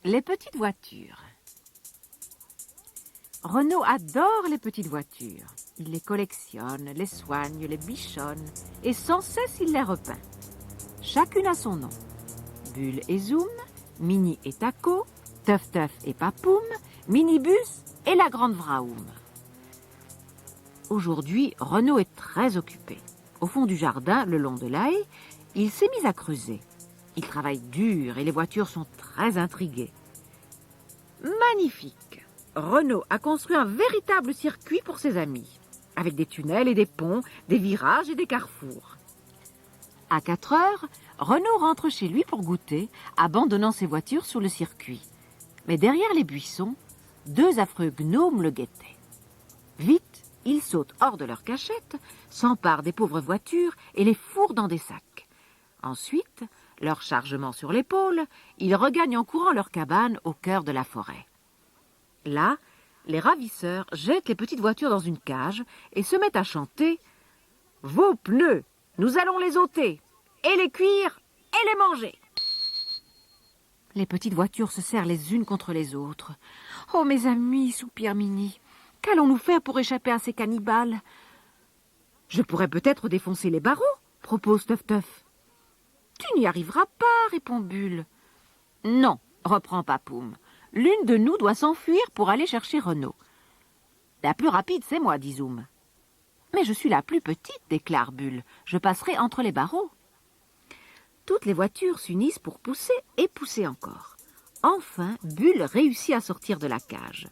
Les petites voitures. Renaud adore les petites voitures. Il les collectionne, les soigne, les bichonne et sans cesse il les repeint. Chacune a son nom. Bulle et Zoom, Mini et Taco, Teuf Teuf et Papoum, Minibus et la Grande Vraoum. Aujourd'hui, Renaud est très occupé. Au fond du jardin, le long de la haie, il s'est mis à creuser. Il travaille dur et les voitures sont très intriguées. Magnifique! Renaud a construit un véritable circuit pour ses amis, avec des tunnels et des ponts, des virages et des carrefours. À 4 heures, Renaud rentre chez lui pour goûter, abandonnant ses voitures sur le circuit. Mais derrière les buissons, 2 affreux gnomes le guettaient. Vite, ils sautent hors de leur cachette, s'emparent des pauvres voitures et les fourrent dans des sacs. Ensuite, leur chargement sur l'épaule, ils regagnent en courant leur cabane au cœur de la forêt. Là, les ravisseurs jettent les petites voitures dans une cage et se mettent à chanter « Vos pneus, nous allons les ôter, et les cuire, et les manger !» Les petites voitures se serrent les unes contre les autres. « Oh, mes amis, soupire Mini, qu'allons-nous faire pour échapper à ces cannibales ?»« Je pourrais peut-être défoncer les barreaux, » propose Teuf Teuf. « Tu n'y arriveras pas, répond Bulle. « Non, reprend Papoum. L'une de nous doit s'enfuir pour aller chercher Renaud. »« La plus rapide, c'est moi, dit Zoom. »« Mais je suis la plus petite, déclare Bulle. Je passerai entre les barreaux. » Toutes les voitures s'unissent pour pousser et pousser encore. Enfin, Bulle réussit à sortir de la cage.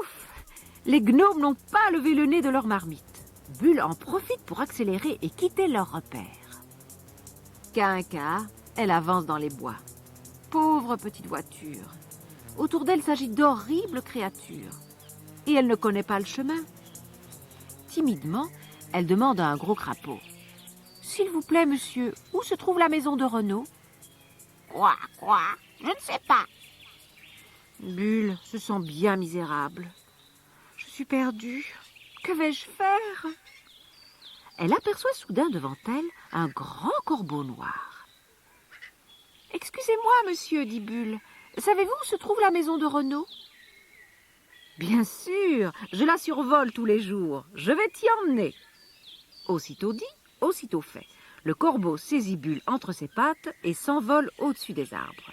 Ouf! Les gnomes n'ont pas levé le nez de leur marmite. Bulle en profite pour accélérer et quitter leur repère. Qu'à un quart, elle avance dans les bois. Pauvre petite voiture. Autour d'elle s'agit d'horribles créatures. Et elle ne connaît pas le chemin. Timidement, elle demande à un gros crapaud. « S'il vous plaît, monsieur, où se trouve la maison de Renaud ?»« Quoi, je ne sais pas. » Bulle se sent bien misérable. « Je suis perdue. Que vais-je faire ?» Elle aperçoit soudain devant elle un grand corbeau noir. « Excusez-moi, monsieur, dit Bulle. Savez-vous où se trouve la maison de Renaud ?»« Bien sûr, je la survole tous les jours. Je vais t'y emmener. » Aussitôt dit, aussitôt fait. Le corbeau saisit Bulle entre ses pattes et s'envole au-dessus des arbres.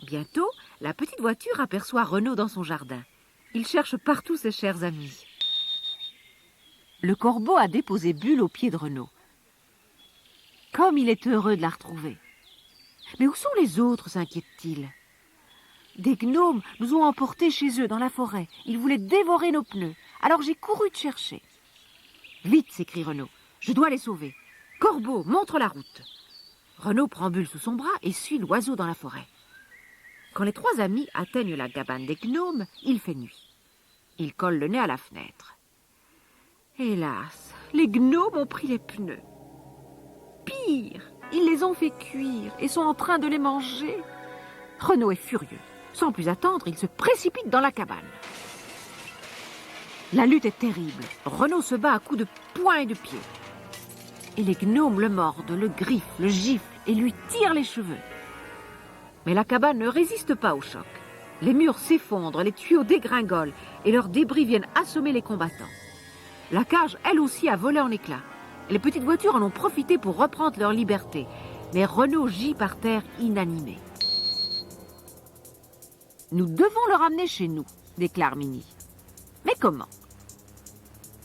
Bientôt, la petite voiture aperçoit Renaud dans son jardin. Il cherche partout ses chers amis. Le corbeau a déposé Bulle au pied de Renaud. Comme il est heureux de la retrouver. Mais où sont les autres, s'inquiète-t-il. Des gnomes nous ont emportés chez eux dans la forêt. Ils voulaient dévorer nos pneus. Alors j'ai couru te chercher. Vite, s'écrie Renaud. Je dois les sauver. Corbeau, montre la route. Renaud prend Bulle sous son bras et suit l'oiseau dans la forêt. Quand les 3 amis atteignent la cabane des gnomes, il fait nuit. Ils collent le nez à la fenêtre. Hélas, les gnomes ont pris les pneus. Pire, ils les ont fait cuire et sont en train de les manger. Renaud est furieux. Sans plus attendre, il se précipite dans la cabane. La lutte est terrible. Renaud se bat à coups de poing et de pied. Et les gnomes le mordent, le griffent, le giflent et lui tirent les cheveux. Mais la cabane ne résiste pas au choc. Les murs s'effondrent, les tuyaux dégringolent et leurs débris viennent assommer les combattants. La cage, elle aussi, a volé en éclats. Les petites voitures en ont profité pour reprendre leur liberté. Mais Renaud gît par terre inanimé. « Nous devons le ramener chez nous, » déclare Mini. « Mais comment ?»«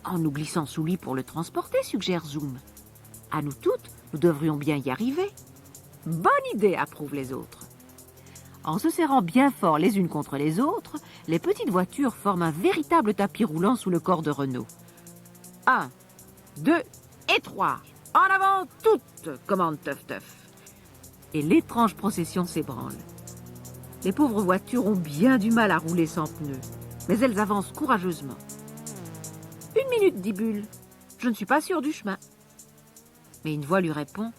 En nous glissant sous lui pour le transporter, suggère Zoom. À nous toutes, nous devrions bien y arriver. »« Bonne idée, approuvent les autres. » En se serrant bien fort les unes contre les autres, les petites voitures forment un véritable tapis roulant sous le corps de Renaud. 1, 2 et 3. En avant toutes, commande Teuf Teuf. Et l'étrange procession s'ébranle. Les pauvres voitures ont bien du mal à rouler sans pneus, mais elles avancent courageusement. 1 minute, dit Bulle. Je ne suis pas sûre du chemin. Mais une voix lui répond.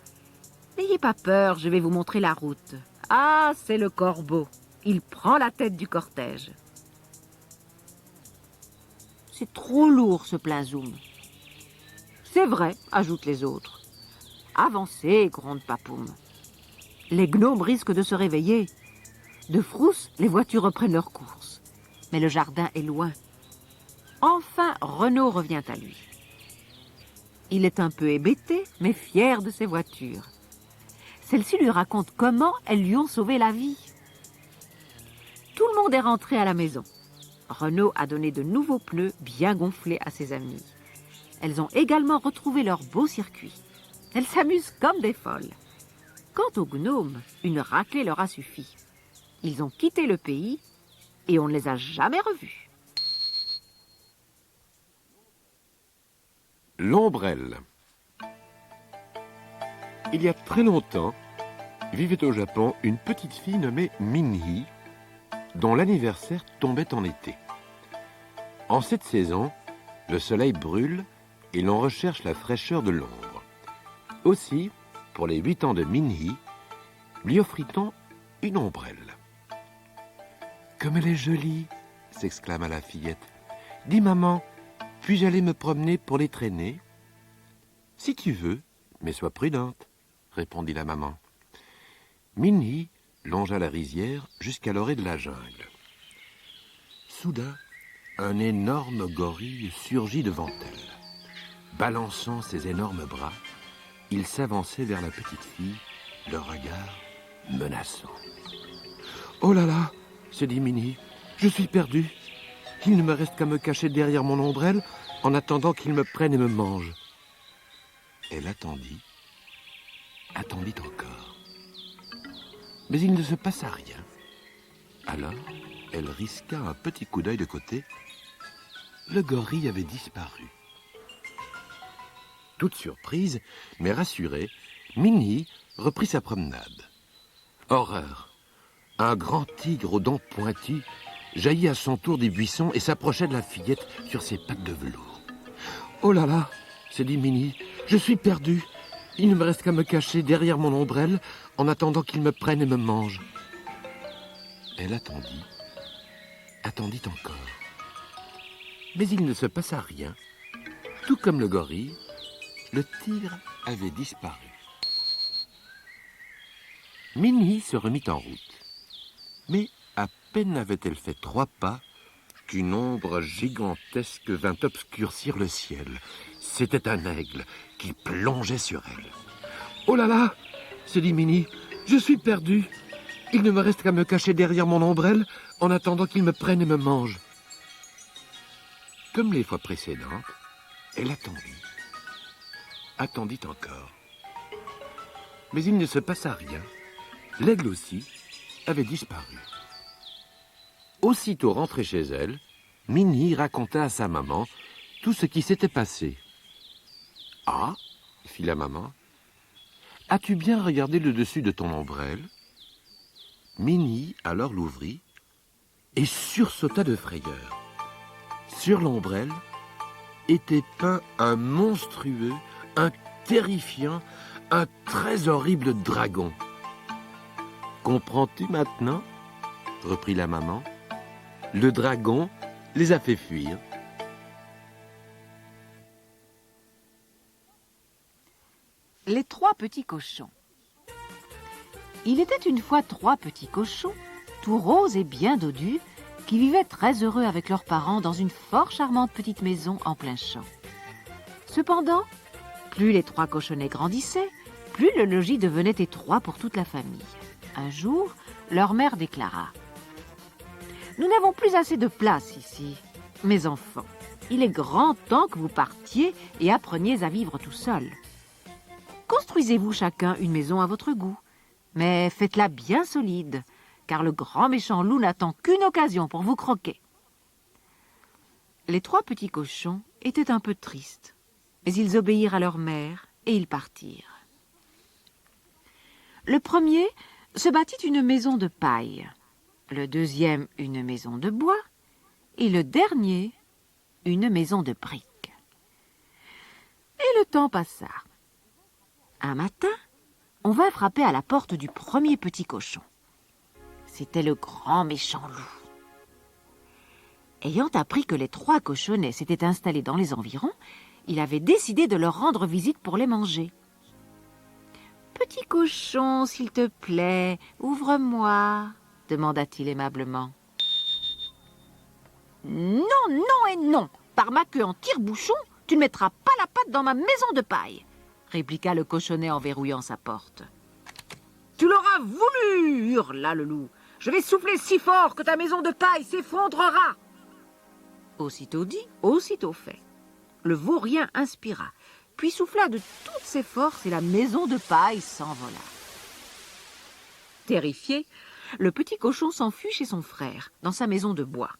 N'ayez pas peur, je vais vous montrer la route. Ah, c'est le corbeau. Il prend la tête du cortège. C'est trop lourd, se plaint Zoom. C'est vrai, ajoutent les autres. Avancez, gronde Papoum. Les gnomes risquent de se réveiller. De frousse, les voitures reprennent leur course. Mais le jardin est loin. Enfin, Renaud revient à lui. Il est un peu hébété, mais fier de ses voitures. Celles-ci lui racontent comment elles lui ont sauvé la vie. Tout le monde est rentré à la maison. Renaud a donné de nouveaux pneus bien gonflés à ses amis. Elles ont également retrouvé leur beau circuit. Elles s'amusent comme des folles. Quant aux gnomes, une raclée leur a suffi. Ils ont quitté le pays et on ne les a jamais revus. L'ombrelle. Il y a très longtemps, vivait au Japon une petite fille nommée Minhee, dont l'anniversaire tombait en été. En cette saison, le soleil brûle et l'on recherche la fraîcheur de l'ombre. Aussi, pour les 8 ans de Minhee, lui offrit-on une ombrelle. « Comme elle est jolie !» s'exclama la fillette. « Dis maman, puis-je aller me promener pour les traîner ?»« Si tu veux, mais sois prudente, » répondit la maman. Minhee longea la rizière jusqu'à l'orée de la jungle. Soudain, un énorme gorille surgit devant elle. Balançant ses énormes bras, il s'avançait vers la petite fille, le regard menaçant. « Oh là là !» se dit Minhee, « je suis perdue. Il ne me reste qu'à me cacher derrière mon ombrelle en attendant qu'il me prenne et me mange. » Elle attendit encore. Mais il ne se passa rien. Alors, elle risqua un petit coup d'œil de côté. Le gorille avait disparu. Toute surprise, mais rassurée, Minhee reprit sa promenade. Horreur! Un grand tigre aux dents pointues jaillit à son tour des buissons et s'approchait de la fillette sur ses pattes de velours. « Oh là là !» se dit Minhee, « je suis perdue. Il ne me reste qu'à me cacher derrière mon ombrelle en attendant qu'il me prenne et me mange. » Elle attendit encore. Mais il ne se passa rien. Tout comme le gorille, le tigre avait disparu. Minhee se remit en route. Mais à peine avait-elle fait 3 pas qu'une ombre gigantesque vint obscurcir le ciel. C'était un aigle qui plongeait sur elle. « Oh là là !» se dit Minhee, « je suis perdue. Il ne me reste qu'à me cacher derrière mon ombrelle en attendant qu'il me prenne et me mange. » Comme les fois précédentes, elle attendit encore. Mais il ne se passa rien. L'aigle aussi avait disparu. Aussitôt rentrée chez elle, Minhee raconta à sa maman tout ce qui s'était passé. « Ah !» fit la maman. « As-tu bien regardé le dessus de ton ombrelle ?» Minhee alors l'ouvrit et sursauta de frayeur. Sur l'ombrelle était peint un monstrueux, un terrifiant, un très horrible dragon. « Comprends-tu maintenant ?» reprit la maman. « Le dragon les a fait fuir. » Les 3 petits cochons. Il était une fois 3 petits cochons, tout roses et bien dodus, qui vivaient très heureux avec leurs parents dans une fort charmante petite maison en plein champ. Cependant, plus les 3 cochonnets grandissaient, plus le logis devenait étroit pour toute la famille. Un jour, leur mère déclara « Nous n'avons plus assez de place ici. Mes enfants, il est grand temps que vous partiez et appreniez à vivre tout seuls. Construisez-vous chacun une maison à votre goût, mais faites-la bien solide, car le grand méchant loup n'attend qu'une occasion pour vous croquer. » Les 3 petits cochons étaient un peu tristes, mais ils obéirent à leur mère et ils partirent. Le premier se bâtit une maison de paille, le deuxième une maison de bois et le dernier une maison de briques. Et le temps passa. Un matin, on vint frapper à la porte du premier petit cochon. C'était le grand méchant loup. Ayant appris que les 3 cochonnets s'étaient installés dans les environs, il avait décidé de leur rendre visite pour les manger. « Petit cochon, s'il te plaît, ouvre-moi » demanda-t-il aimablement. Non, non et non. Par ma queue en tire-bouchon, tu ne mettras pas la patte dans ma maison de paille, répliqua le cochonnet en verrouillant sa porte. Tu l'auras voulu, hurla le loup. Je vais souffler si fort que ta maison de paille s'effondrera. Aussitôt dit, aussitôt fait. Le vaurien inspira, puis souffla de toutes ses forces et la maison de paille s'envola. Terrifié, le petit cochon s'enfuit chez son frère, dans sa maison de bois.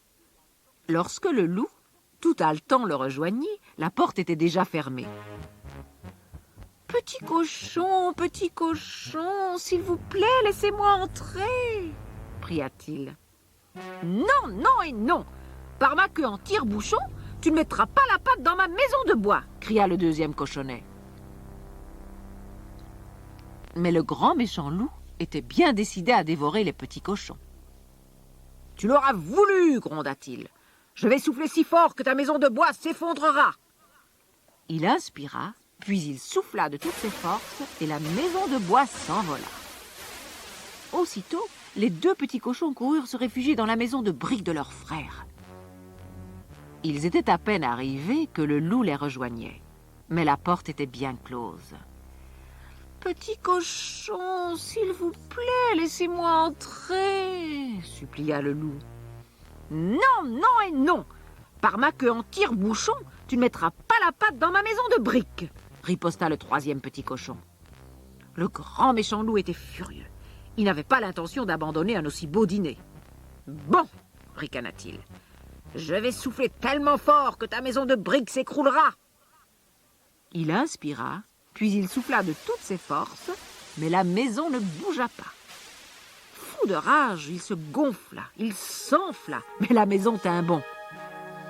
Lorsque le loup, tout haletant, le rejoignit, la porte était déjà fermée. « Petit cochon, s'il vous plaît, laissez-moi entrer !» pria-t-il. « Non, non et non. Par ma queue en tire-bouchon, tu ne mettras pas la patte dans ma maison de bois !» cria le deuxième cochonnet. Mais le grand méchant loup était bien décidé à dévorer les petits cochons. « Tu l'auras voulu !» gronda-t-il. « Je vais souffler si fort que ta maison de bois s'effondrera !» Il inspira, puis il souffla de toutes ses forces et la maison de bois s'envola. Aussitôt, les deux petits cochons coururent se réfugier dans la maison de briques de leur frère. Ils étaient à peine arrivés que le loup les rejoignait, mais la porte était bien close. « Petit cochon, s'il vous plaît, laissez-moi entrer !» supplia le loup. « Non, non et non. Par ma queue en tire-bouchon, tu ne mettras pas la patte dans ma maison de briques !» riposta le troisième petit cochon. Le grand méchant loup était furieux. Il n'avait pas l'intention d'abandonner un aussi beau dîner. « Bon, ricana-t-il, je vais souffler tellement fort que ta maison de briques s'écroulera !» Il inspira, puis il souffla de toutes ses forces, mais la maison ne bougea pas. Fou de rage, il se gonfla, il s'enfla, mais la maison tint bon.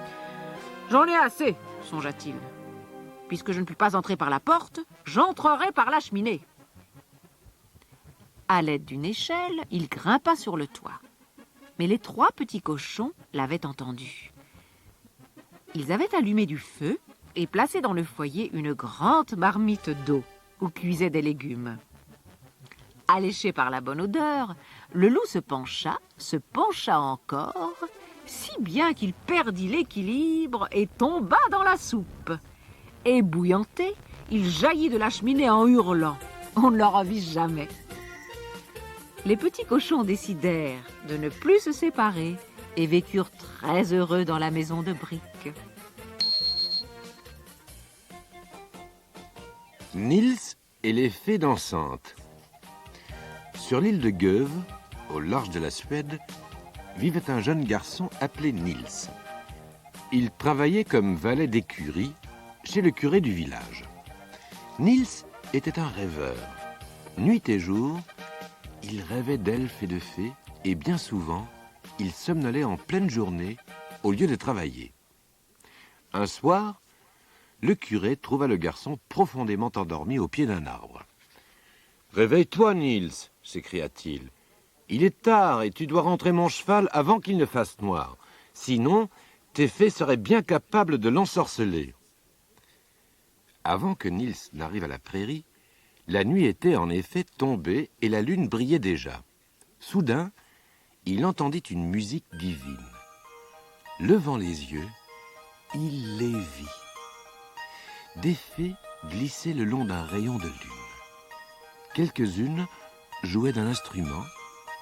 « J'en ai assez, songea-t-il. Puisque je ne puis pas entrer par la porte, j'entrerai par la cheminée. » À l'aide d'une échelle, il grimpa sur le toit. Mais les trois petits cochons l'avaient entendu. Ils avaient allumé du feu et placé dans le foyer une grande marmite d'eau où cuisaient des légumes. Alléché par la bonne odeur, le loup se pencha encore, si bien qu'il perdit l'équilibre et tomba dans la soupe. Ébouillanté, il jaillit de la cheminée en hurlant. On ne le revit jamais. Les petits cochons décidèrent de ne plus se séparer et vécurent très heureux dans la maison de briques. Nils et les fées dansantes. Sur l'île de Göve, au large de la Suède, vivait un jeune garçon appelé Nils. Il travaillait comme valet d'écurie chez le curé du village. Nils était un rêveur. Nuit et jour, il rêvait d'elfes et de fées, et bien souvent, il somnolait en pleine journée au lieu de travailler. Un soir, le curé trouva le garçon profondément endormi au pied d'un arbre. « Réveille-toi, Nils !» s'écria-t-il. « Il est tard et tu dois rentrer mon cheval avant qu'il ne fasse noir. Sinon, tes fées seraient bien capables de l'ensorceler. » Avant que Nils n'arrive à la prairie, la nuit était en effet tombée et la lune brillait déjà. Soudain, il entendit une musique divine. Levant les yeux, il les vit. Des fées glissaient le long d'un rayon de lune. Quelques-unes jouaient d'un instrument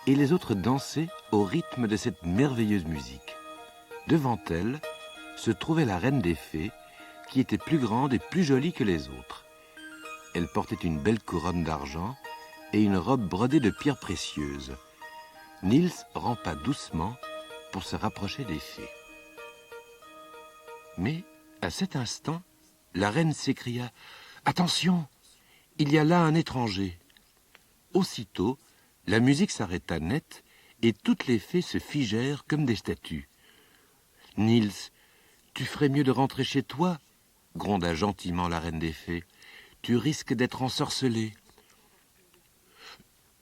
et les autres dansaient au rythme de cette merveilleuse musique. Devant elles se trouvait la reine des fées, qui était plus grande et plus jolie que les autres. Elle portait une belle couronne d'argent et une robe brodée de pierres précieuses. Nils rampa doucement pour se rapprocher des fées. Mais, à cet instant, la reine s'écria « Attention, il y a là un étranger !» Aussitôt, la musique s'arrêta net et toutes les fées se figèrent comme des statues. « Nils, tu ferais mieux de rentrer chez toi !» gronda gentiment la reine des fées. « Tu risques d'être ensorcelé. »«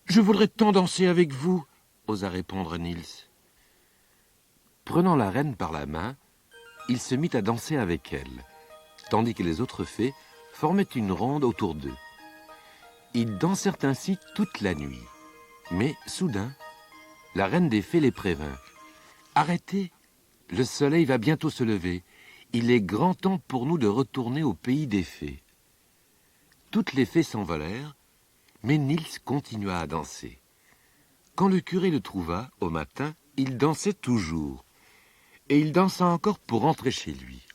Je voudrais tant danser avec vous !» osa répondre Nils. Prenant la reine par la main, il se mit à danser avec elle, tandis que les autres fées formaient une ronde autour d'eux. Ils dansèrent ainsi toute la nuit. Mais soudain, la reine des fées les prévint. « Arrêtez, le soleil va bientôt se lever. Il est grand temps pour nous de retourner au pays des fées. » Toutes les fées s'envolèrent, mais Niels continua à danser. Quand le curé le trouva, au matin, il dansait toujours. Et il dansa encore pour rentrer chez lui.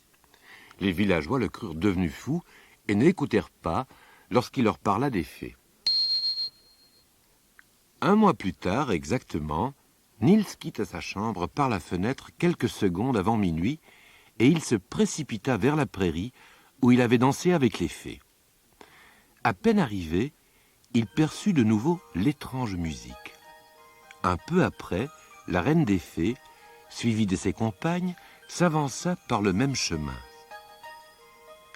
Les villageois le crurent devenu fou et ne l'écoutèrent pas lorsqu'il leur parla des fées. Un mois plus tard, exactement, Niels quitta sa chambre par la fenêtre quelques secondes avant minuit et il se précipita vers la prairie où il avait dansé avec les fées. À peine arrivé, il perçut de nouveau l'étrange musique. Un peu après, la reine des fées, suivie de ses compagnes, s'avança par le même chemin.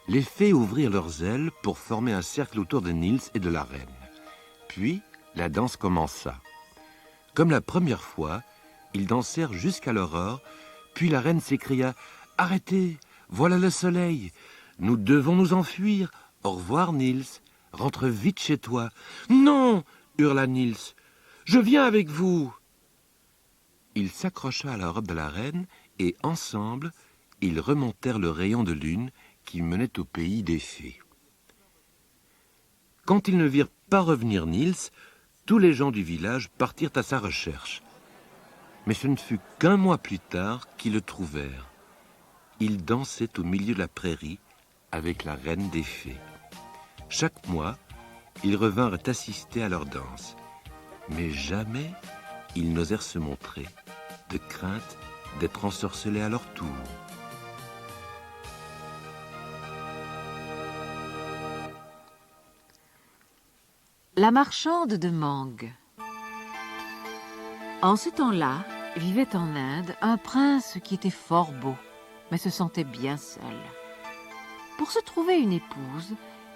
Les fées ouvrirent leurs ailes pour former un cercle autour de Niels et de la reine. Puis, la danse commença. Comme la première fois, ils dansèrent jusqu'à l'aurore, puis la reine s'écria « Arrêtez, voilà le soleil, nous devons nous enfuir. Au revoir, Niels, rentre vite chez toi. »« Non !» hurla Niels, « je viens avec vous !» Il s'accrocha à la robe de la reine et, ensemble, ils remontèrent le rayon de lune qui menait au pays des fées. Quand ils ne virent pas revenir Niels, tous les gens du village partirent à sa recherche. Mais ce ne fut qu'un mois plus tard qu'ils le trouvèrent. Il dansait au milieu de la prairie avec la reine des fées. Chaque mois, ils revinrent assister à leur danse. Mais jamais ils n'osèrent se montrer, de crainte d'être ensorcelés à leur tour. La marchande de mangue. En ce temps-là, vivait en Inde un prince qui était fort beau, mais se sentait bien seul. Pour se trouver une épouse,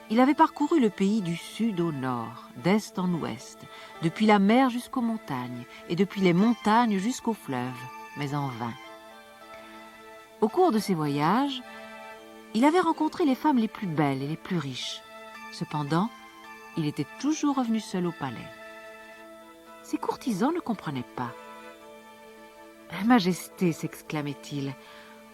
il avait parcouru le pays du sud au nord, d'est en ouest, depuis la mer jusqu'aux montagnes, et depuis les montagnes jusqu'au fleuve, mais en vain. Au cours de ses voyages, il avait rencontré les femmes les plus belles et les plus riches. Cependant, il était toujours revenu seul au palais. Ses courtisans ne comprenaient pas. « Majesté, s'exclamait-il,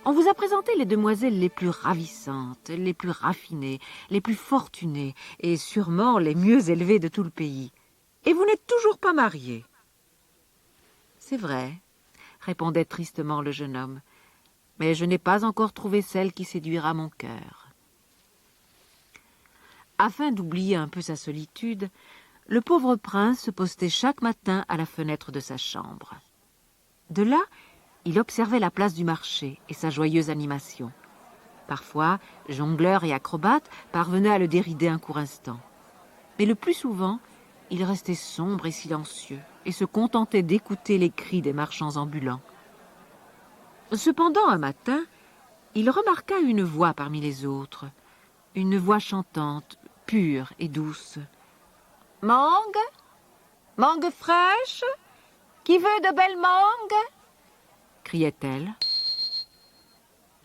on vous a présenté les demoiselles les plus ravissantes, les plus raffinées, les plus fortunées et sûrement les mieux élevées de tout le pays. Et vous n'êtes toujours pas mariés. »« C'est vrai, » répondait tristement le jeune homme, « mais je n'ai pas encore trouvé celle qui séduira mon cœur. » Afin d'oublier un peu sa solitude, le pauvre prince se postait chaque matin à la fenêtre de sa chambre. De là, il observait la place du marché et sa joyeuse animation. Parfois, jongleurs et acrobates parvenaient à le dérider un court instant. Mais le plus souvent, il restait sombre et silencieux et se contentait d'écouter les cris des marchands ambulants. Cependant, un matin, il remarqua une voix parmi les autres, une voix chantante, pure et douce. « Mangue, mangue fraîche, qui veut de belles mangues ?» criait-elle.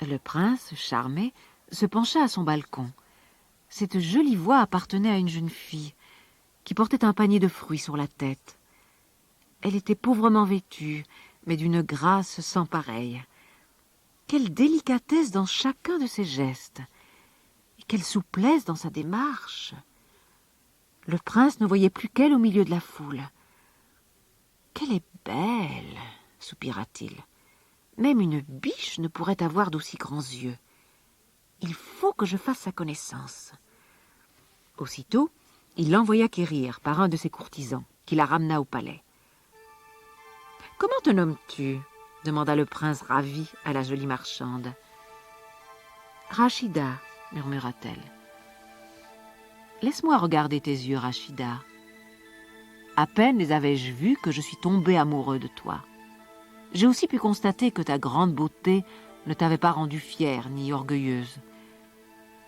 Le prince, charmé, se pencha à son balcon. Cette jolie voix appartenait à une jeune fille qui portait un panier de fruits sur la tête. Elle était pauvrement vêtue, mais d'une grâce sans pareille. Quelle délicatesse dans chacun de ses gestes, et quelle souplesse dans sa démarche. Le prince ne voyait plus qu'elle au milieu de la foule. « Qu'elle est belle !» soupira-t-il. « Même une biche ne pourrait avoir d'aussi grands yeux. Il faut que je fasse sa connaissance. » Aussitôt, il l'envoya quérir par un de ses courtisans, qui la ramena au palais. « Comment te nommes-tu » demanda le prince ravi à la jolie marchande. « Rachida, » murmura-t-elle. « Laisse-moi regarder tes yeux, Rachida. À peine les avais-je vus que je suis tombé amoureux de toi. J'ai aussi pu constater que ta grande beauté ne t'avait pas rendue fière ni orgueilleuse.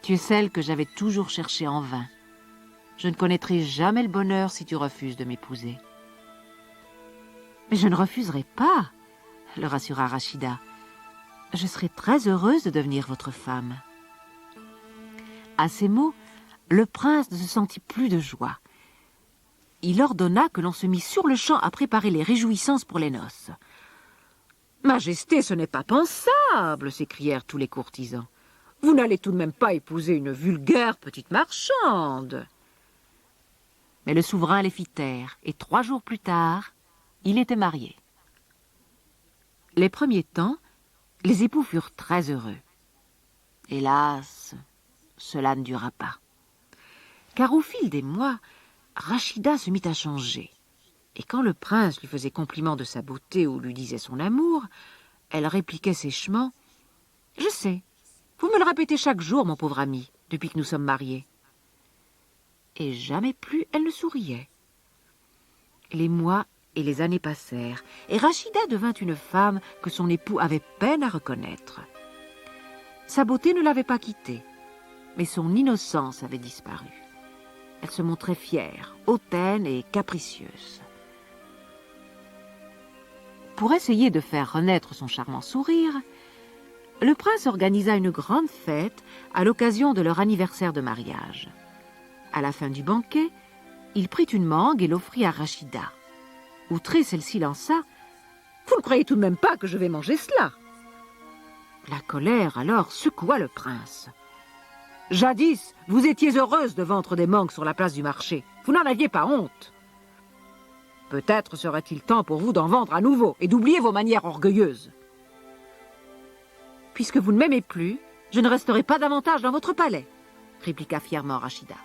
Tu es celle que j'avais toujours cherchée en vain. Je ne connaîtrai jamais le bonheur si tu refuses de m'épouser. »« Mais je ne refuserai pas, » le rassura Rachida. « Je serai très heureuse de devenir votre femme. » À ces mots, le prince ne se sentit plus de joie. il ordonna que l'on se mit sur-le-champ à préparer les réjouissances pour les noces. « Majesté, ce n'est pas pensable !» s'écrièrent tous les courtisans. « Vous n'allez tout de même pas épouser une vulgaire petite marchande !» Mais le souverain les fit taire, et 3 jours plus tard, il était marié. Les premiers temps, les époux furent très heureux. Hélas, cela ne dura pas. Car au fil des mois, Rachida se mit à changer. Et quand le prince lui faisait compliment de sa beauté ou lui disait son amour, elle répliquait sèchement « Je sais, vous me le répétez chaque jour, mon pauvre ami, depuis que nous sommes mariés. » Et jamais plus elle ne souriait. Les mois et les années passèrent, et Rachida devint une femme que son époux avait peine à reconnaître. Sa beauté ne l'avait pas quittée, mais son innocence avait disparu. Elle se montrait fière, hautaine et capricieuse. Pour essayer de faire renaître son charmant sourire, le prince organisa une grande fête à l'occasion de leur anniversaire de mariage. À la fin du banquet, il prit une mangue et l'offrit à Rachida. Outrée, celle-ci lança « Vous ne croyez tout de même pas que je vais manger cela ?» La colère alors secoua le prince. « Jadis, vous étiez heureuse de vendre des mangues sur la place du marché. Vous n'en aviez pas honte. Peut-être serait-il temps pour vous d'en vendre à nouveau et d'oublier vos manières orgueilleuses. Puisque vous ne m'aimez plus, je ne resterai pas davantage dans votre palais, répliqua fièrement Rachida.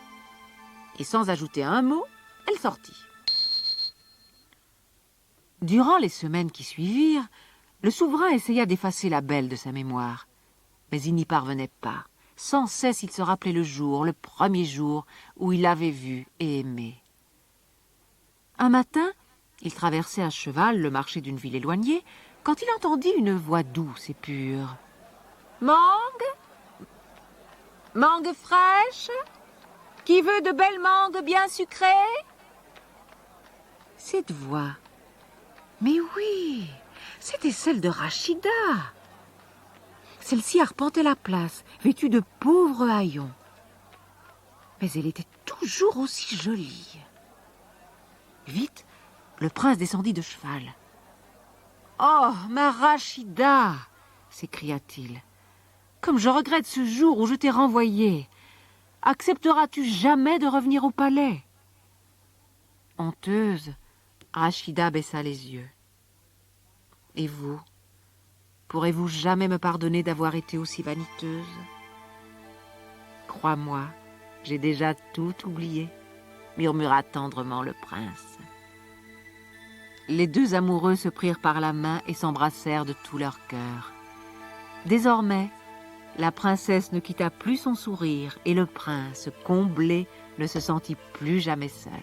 Et sans ajouter un mot, elle sortit. Durant les semaines qui suivirent, le souverain essaya d'effacer la belle de sa mémoire. Mais il n'y parvenait pas. Sans cesse, il se rappelait le jour, le premier jour, où il l'avait vue et aimée. Un matin, il traversait à cheval le marché d'une ville éloignée, quand il entendit une voix douce et pure. « Mangue? Mangue fraîche? Qui veut de belles mangues bien sucrées ?» Cette voix, mais oui, c'était celle de Rachida. Celle-ci arpentait la place, vêtue de pauvres haillons. Mais elle était toujours aussi jolie. Vite, le prince descendit de cheval. « Oh, ma Rachida !» s'écria-t-il. « Comme je regrette ce jour où je t'ai renvoyée. Accepteras-tu jamais de revenir au palais ?» Honteuse, Rachida baissa les yeux. « Et vous, pourrez-vous jamais me pardonner d'avoir été aussi vaniteuse ? Crois-moi, j'ai déjà tout oublié, » murmura tendrement le prince. Les 2 amoureux se prirent par la main et s'embrassèrent de tout leur cœur. Désormais, la princesse ne quitta plus son sourire et le prince, comblé, ne se sentit plus jamais seul.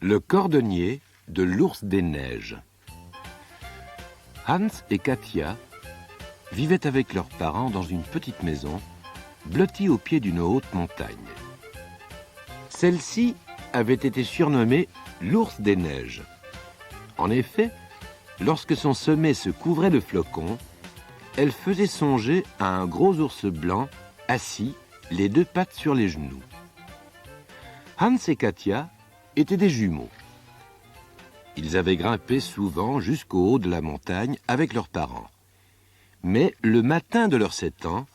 Le cordonnier de l'ours des neiges. Hans et Katia vivaient avec leurs parents dans une petite maison, blottie au pied d'une haute montagne. Celle-ci avait été surnommée l'ours des neiges. En effet, lorsque son sommet se couvrait de flocons, elle faisait songer à un gros ours blanc assis, les 2 pattes sur les genoux. Hans et Katia étaient des jumeaux. Ils avaient grimpé souvent jusqu'au haut de la montagne avec leurs parents. Mais le matin de leurs 7 ans,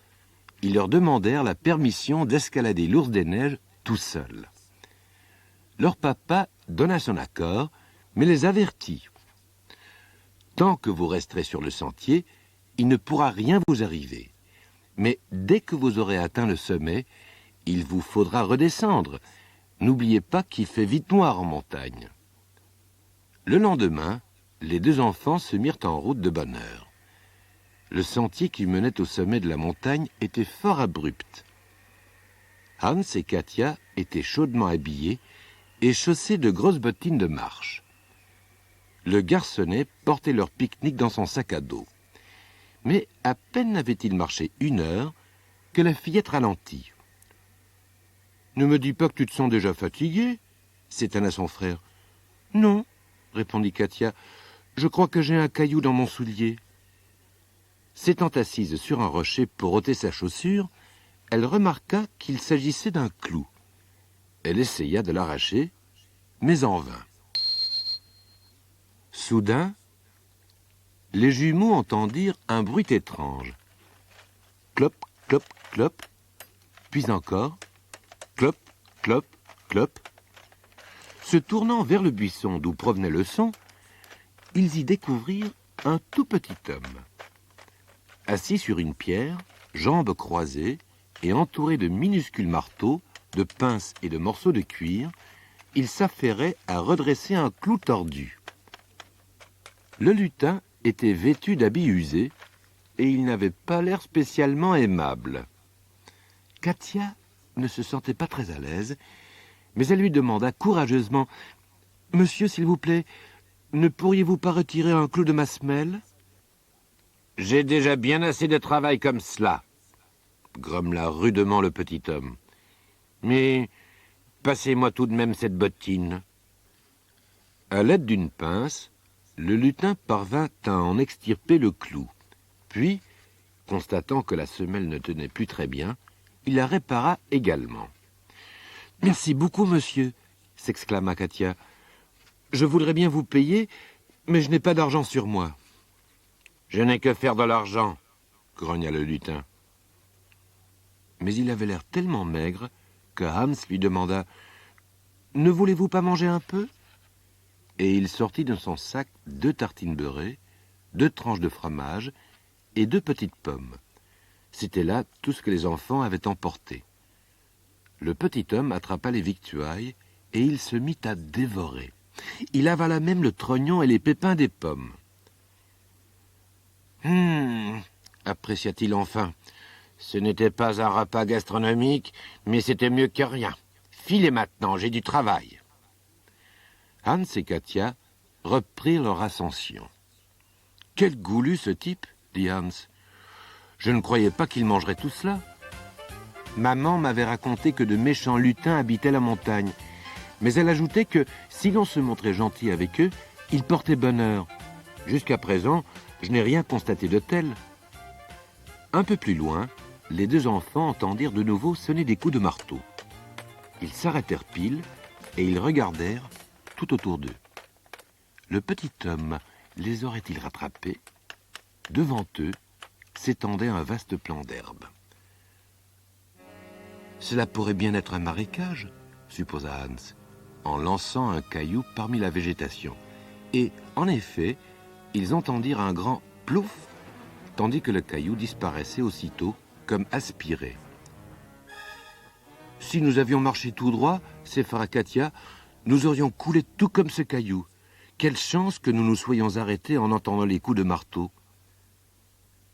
ils leur demandèrent la permission d'escalader l'ours des neiges tout seuls. Leur papa donna son accord, mais les avertit. Tant que vous resterez sur le sentier, il ne pourra rien vous arriver. Mais dès que vous aurez atteint le sommet, il vous faudra redescendre. N'oubliez pas qu'il fait vite noir en montagne. Le lendemain, les 2 enfants se mirent en route de bonne heure. Le sentier qui menait au sommet de la montagne était fort abrupt. Hans et Katia étaient chaudement habillés et chaussés de grosses bottines de marche. Le garçonnet portait leur pique-nique dans son sac à dos. Mais à peine avait-il marché 1 heure que la fillette ralentit. « Ne me dis pas que tu te sens déjà fatigué ?» s'étonna son frère. « Non, » répondit Katia, « je crois que j'ai un caillou dans mon soulier. » S'étant assise sur un rocher pour ôter sa chaussure, elle remarqua qu'il s'agissait d'un clou. Elle essaya de l'arracher, mais en vain. Soudain, les jumeaux entendirent un bruit étrange. Clop, clop, clop, puis encore, clop, clop, clop. Se tournant vers le buisson d'où provenait le son, ils y découvrirent un tout petit homme. Assis sur une pierre, jambes croisées et entouré de minuscules marteaux, de pinces et de morceaux de cuir, il s'affairait à redresser un clou tordu. Le lutin était vêtu d'habits usés et il n'avait pas l'air spécialement aimable. Katia ne se sentait pas très à l'aise, mais elle lui demanda courageusement « Monsieur, s'il vous plaît, ne pourriez-vous pas retirer un clou de ma semelle ?»« J'ai déjà bien assez de travail comme cela, » grommela rudement le petit homme. « Mais passez-moi tout de même cette bottine. » À l'aide d'une pince, le lutin parvint à en extirper le clou. Puis, constatant que la semelle ne tenait plus très bien, il la répara également. « Merci beaucoup, monsieur, » s'exclama Katia. « Je voudrais bien vous payer, mais je n'ai pas d'argent sur moi. »« Je n'ai que faire de l'argent, » grogna le lutin. Mais il avait l'air tellement maigre que Hans lui demanda « Ne voulez-vous pas manger un peu ?» Et il sortit de son sac 2 tartines beurrées, 2 tranches de fromage et 2 petites pommes. C'était là tout ce que les enfants avaient emporté. Le petit homme attrapa les victuailles et il se mit à dévorer. Il avala même le trognon et les pépins des pommes. « apprécia-t-il enfin. Ce n'était pas un repas gastronomique, mais c'était mieux que rien. Filez maintenant, j'ai du travail. » Hans et Katia reprirent leur ascension. « Quel goulu ce type !» dit Hans. « Je ne croyais pas qu'il mangerait tout cela. Maman m'avait raconté que de méchants lutins habitaient la montagne, mais elle ajoutait que si l'on se montrait gentil avec eux, ils portaient bonheur. Jusqu'à présent, je n'ai rien constaté de tel. » Un peu plus loin, les 2 enfants entendirent de nouveau sonner des coups de marteau. Ils s'arrêtèrent pile et ils regardèrent tout autour d'eux. Le petit homme les aurait-il rattrapés? Devant eux s'étendait un vaste plan d'herbe. « Cela pourrait bien être un marécage, » supposa Hans, en lançant un caillou parmi la végétation. Et, en effet, ils entendirent un grand « plouf » tandis que le caillou disparaissait aussitôt, comme aspiré. « Si nous avions marché tout droit, s'effara Katia, nous aurions coulé tout comme ce caillou. Quelle chance que nous nous soyons arrêtés en entendant les coups de marteau. »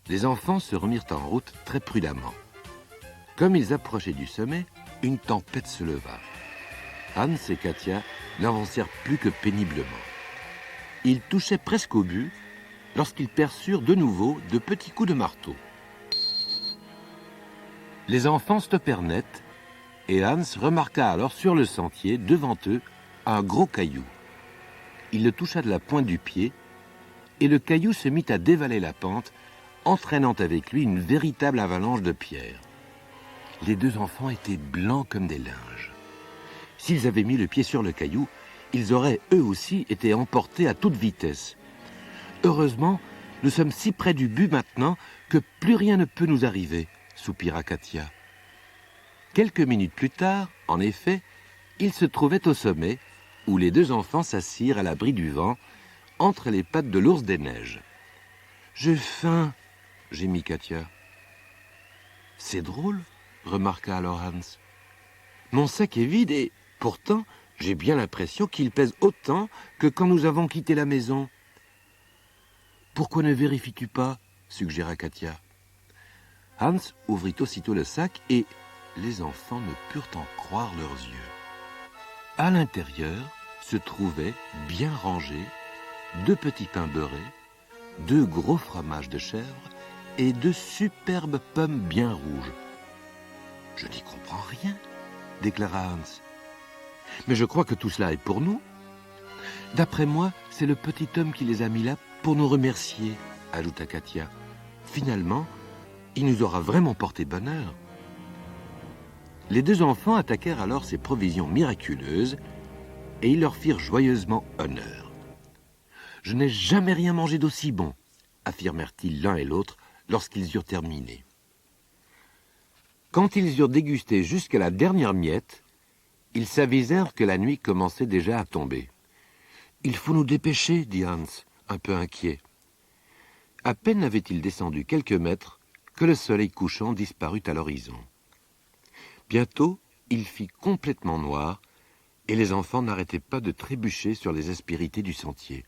Les enfants se remirent en route très prudemment. Comme ils approchaient du sommet, une tempête se leva. Hans et Katia n'avancèrent plus que péniblement. Ils touchaient presque au but lorsqu'ils perçurent de nouveau de petits coups de marteau. Les enfants stoppèrent net et Hans remarqua alors sur le sentier, devant eux, un gros caillou. Il le toucha de la pointe du pied et le caillou se mit à dévaler la pente, entraînant avec lui une véritable avalanche de pierres. Les 2 enfants étaient blancs comme des linges. S'ils avaient mis le pied sur le caillou, ils auraient eux aussi été emportés à toute vitesse. Heureusement, nous sommes si près du but maintenant que plus rien ne peut nous arriver, soupira Katia. Quelques minutes plus tard, en effet, ils se trouvaient au sommet, où les 2 enfants s'assirent à l'abri du vent, entre les pattes de l'ours des neiges. « J'ai faim !» gémit Katia. « C'est drôle, » remarqua alors Hans. « Mon sac est vide et, pourtant, j'ai bien l'impression qu'il pèse autant que quand nous avons quitté la maison. » « Pourquoi ne vérifies-tu pas ?» suggéra Katia. Hans ouvrit aussitôt le sac et les enfants ne purent en croire leurs yeux. À l'intérieur se trouvaient, bien rangés, 2 petits pains beurrés, 2 gros fromages de chèvre et 2 superbes pommes bien rouges. « Je n'y comprends rien, » déclara Hans. « Mais je crois que tout cela est pour nous. D'après moi, c'est le petit homme qui les a mis là pour nous remercier, » ajouta Katia. « Finalement, il nous aura vraiment porté bonheur. » Les deux enfants attaquèrent alors ces provisions miraculeuses et ils leur firent joyeusement honneur. « Je n'ai jamais rien mangé d'aussi bon », affirmèrent-ils l'un et l'autre lorsqu'ils eurent terminé. Quand ils eurent dégusté jusqu'à la dernière miette, ils s'avisèrent que la nuit commençait déjà à tomber. « Il faut nous dépêcher, dit Hans, un peu inquiet. À peine avait-il descendu quelques mètres que le soleil couchant disparut à l'horizon. Bientôt, il fit complètement noir et les enfants n'arrêtaient pas de trébucher sur les aspérités du sentier.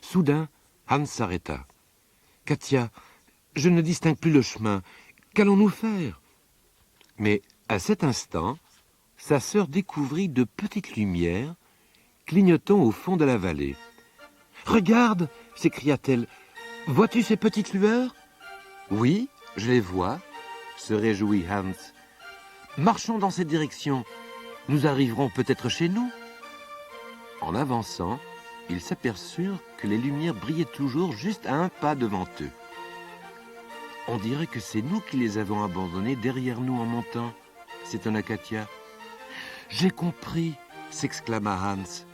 Soudain, Hans s'arrêta. « Katia, je ne distingue plus le chemin. Qu'allons-nous faire ?» Mais à cet instant, sa sœur découvrit de petites lumières clignotant au fond de la vallée. « Regarde !» s'écria-t-elle. « Vois-tu ces petites lueurs ?»« Oui, je les vois, » se réjouit Hans. « Marchons dans cette direction. Nous arriverons peut-être chez nous. » En avançant, ils s'aperçurent que les lumières brillaient toujours juste à un pas devant eux. « On dirait que c'est nous qui les avons abandonnés derrière nous en montant, » s'étonna Katia. « J'ai compris !» s'exclama Hans.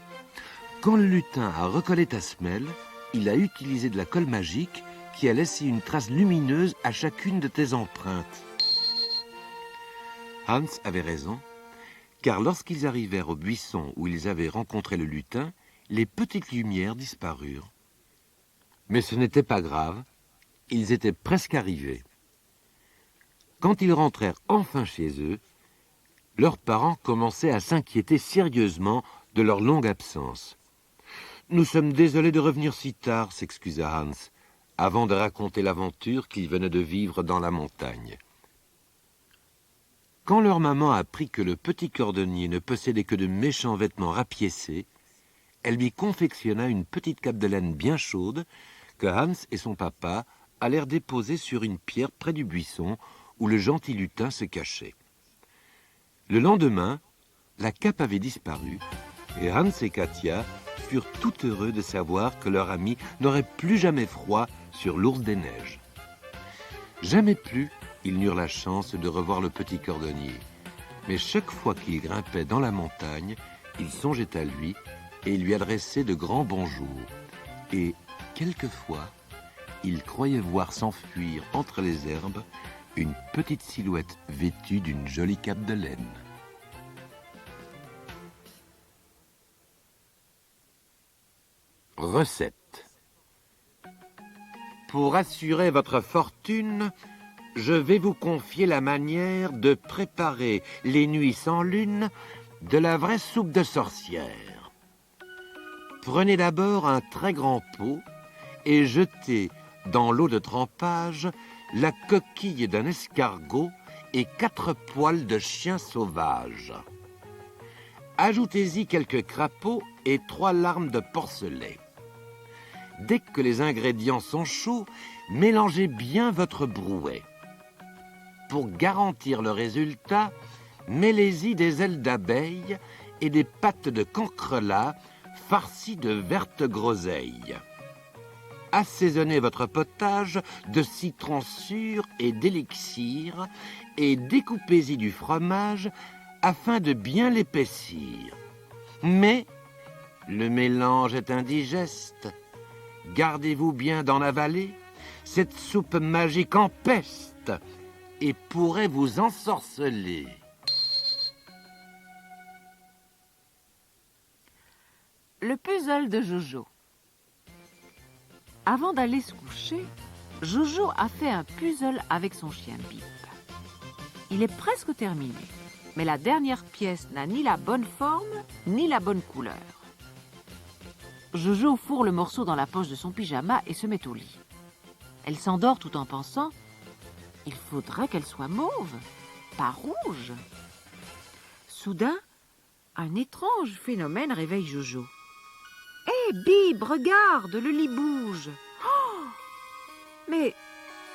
Quand le lutin a recollé ta semelle, il a utilisé de la colle magique qui a laissé une trace lumineuse à chacune de tes empreintes. Hans avait raison, car lorsqu'ils arrivèrent au buisson où ils avaient rencontré le lutin, les petites lumières disparurent. Mais ce n'était pas grave, ils étaient presque arrivés. Quand ils rentrèrent enfin chez eux, leurs parents commençaient à s'inquiéter sérieusement de leur longue absence. « Nous sommes désolés de revenir si tard, » s'excusa Hans, avant de raconter l'aventure qu'ils venaient de vivre dans la montagne. Quand leur maman apprit que le petit cordonnier ne possédait que de méchants vêtements rapiécés, elle lui confectionna une petite cape de laine bien chaude que Hans et son papa allèrent déposer sur une pierre près du buisson où le gentil lutin se cachait. Le lendemain, la cape avait disparu et Hans et Katia furent tout heureux de savoir que leur ami n'aurait plus jamais froid sur l'ours des neiges. Jamais plus ils n'eurent la chance de revoir le petit cordonnier, mais chaque fois qu'ils grimpaient dans la montagne, ils songeaient à lui et lui adressaient de grands bonjours. Et, quelquefois, ils croyaient voir s'enfuir entre les herbes une petite silhouette vêtue d'une jolie cape de laine. Recette. Pour assurer votre fortune, je vais vous confier la manière de préparer les nuits sans lune de la vraie soupe de sorcière. Prenez d'abord un très grand pot et jetez dans l'eau de trempage la coquille d'un escargot et 4 poils de chien sauvage. Ajoutez-y quelques crapauds et 3 larmes de porcelet. Dès que les ingrédients sont chauds, mélangez bien votre brouet. Pour garantir le résultat, mêlez-y des ailes d'abeille et des pattes de cancrelat farcies de vertes groseilles. Assaisonnez votre potage de citron sûr et d'élixir et découpez-y du fromage afin de bien l'épaissir. Mais le mélange est indigeste. Gardez-vous bien d'en avaler, cette soupe magique empeste et pourrait vous ensorceler. Le puzzle de Jojo. Avant d'aller se coucher, Jojo a fait un puzzle avec son chien Bip. Il est presque terminé, mais la dernière pièce n'a ni la bonne forme ni la bonne couleur. Jojo fourre le morceau dans la poche de son pyjama et se met au lit. Elle s'endort tout en pensant « Il faudrait qu'elle soit mauve, pas rouge ». Soudain, un étrange phénomène réveille Jojo. « Hé, Bib, regarde, le lit bouge !»« Oh, mais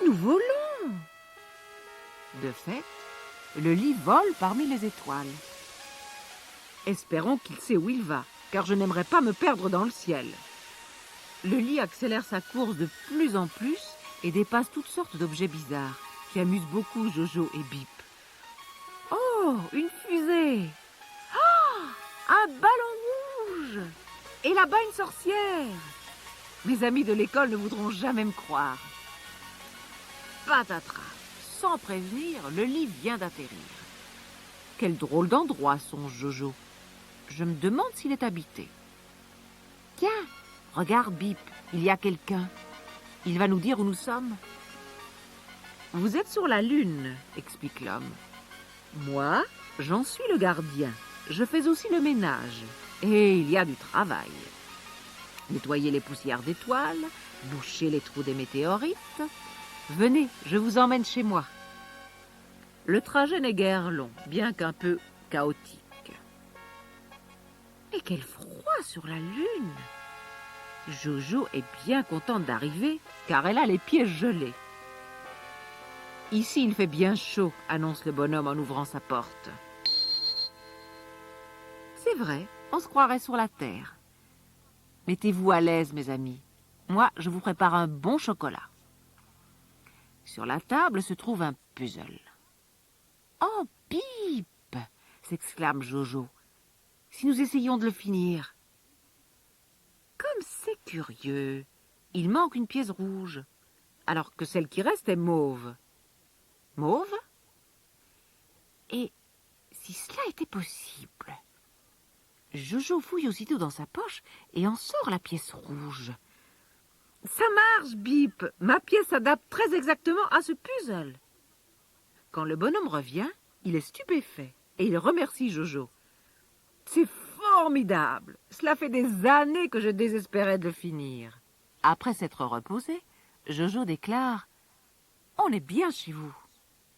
nous volons !» De fait, le lit vole parmi les étoiles. Espérons qu'il sait où il va, car je n'aimerais pas me perdre dans le ciel. Le lit accélère sa course de plus en plus et dépasse toutes sortes d'objets bizarres qui amusent beaucoup Jojo et Bip. « Oh, Oh, une fusée! Oh, un ballon rouge! Et là-bas, une sorcière! Mes amis de l'école ne voudront jamais me croire. Patatras! Sans prévenir, le lit vient d'atterrir. Quel drôle d'endroit, songe Jojo. Je me demande s'il est habité. Tiens, regarde Bip, il y a quelqu'un. Il va nous dire où nous sommes. Vous êtes sur la Lune, explique l'homme. Moi, j'en suis le gardien. Je fais aussi le ménage. Et il y a du travail. Nettoyer les poussières d'étoiles, boucher les trous des météorites. Venez, je vous emmène chez moi. Le trajet n'est guère long, bien qu'un peu chaotique. Mais quel froid sur la Lune! Jojo est bien contente d'arriver, car elle a les pieds gelés. Ici, il fait bien chaud, annonce le bonhomme en ouvrant sa porte. C'est vrai, on se croirait sur la Terre. Mettez-vous à l'aise, mes amis. Moi, je vous prépare un bon chocolat. Sur la table se trouve un puzzle. « Oh, Bip !» s'exclame Jojo. « Si nous essayions de le finir !» Comme c'est curieux, il manque une pièce rouge, alors que celle qui reste est mauve. Mauve? Et si cela était possible? Jojo fouille aussitôt dans sa poche et en sort la pièce rouge. Ça marche, Bip! Ma pièce s'adapte très exactement à ce puzzle. Quand le bonhomme revient, il est stupéfait et il remercie Jojo. C'est formidable! Cela fait des années que je désespérais de le finir. Après s'être reposé, Jojo déclare « On est bien chez vous.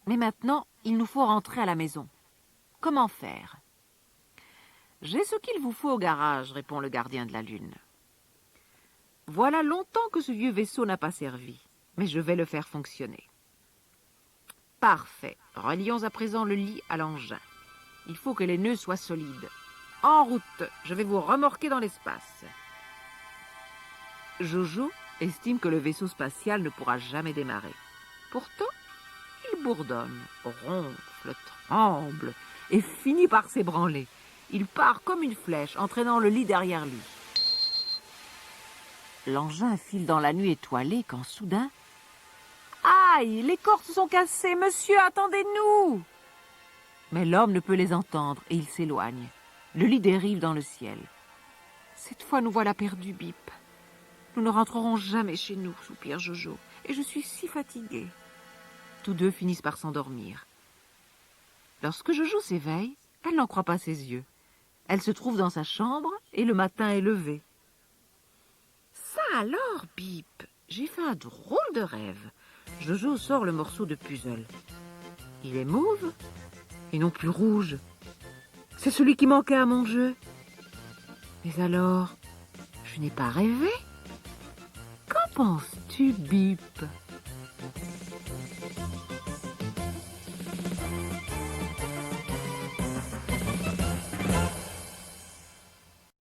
Mais maintenant, il nous faut rentrer à la maison. Comment faire ?» « J'ai ce qu'il vous faut au garage, » répond le gardien de la Lune. « Voilà longtemps que ce vieux vaisseau n'a pas servi, mais je vais le faire fonctionner. » Parfait. Relions à présent le lit à l'engin. Il faut que les nœuds soient solides. En route, je vais vous remorquer dans l'espace. Jojo estime que le vaisseau spatial ne pourra jamais démarrer. Pourtant, il bourdonne, ronfle, tremble et finit par s'ébranler. Il part comme une flèche, entraînant le lit derrière lui. L'engin file dans la nuit étoilée quand soudain... Aïe, les cordes se sont cassées, monsieur, attendez-nous! Mais l'homme ne peut les entendre et il s'éloigne. Le lit dérive dans le ciel. Cette fois, nous voilà perdus, Bip. Nous ne rentrerons jamais chez nous, soupire Jojo, et je suis si fatiguée. Tous deux finissent par s'endormir. Lorsque Jojo s'éveille, elle n'en croit pas ses yeux. Elle se trouve dans sa chambre et le matin est levé. Ça alors, Bip, j'ai fait un drôle de rêve. Jojo sort le morceau de puzzle. Il est mauve et non plus rouge. C'est celui qui manquait à mon jeu. Mais alors, je n'ai pas rêvé? Qu'en penses-tu, Bip ?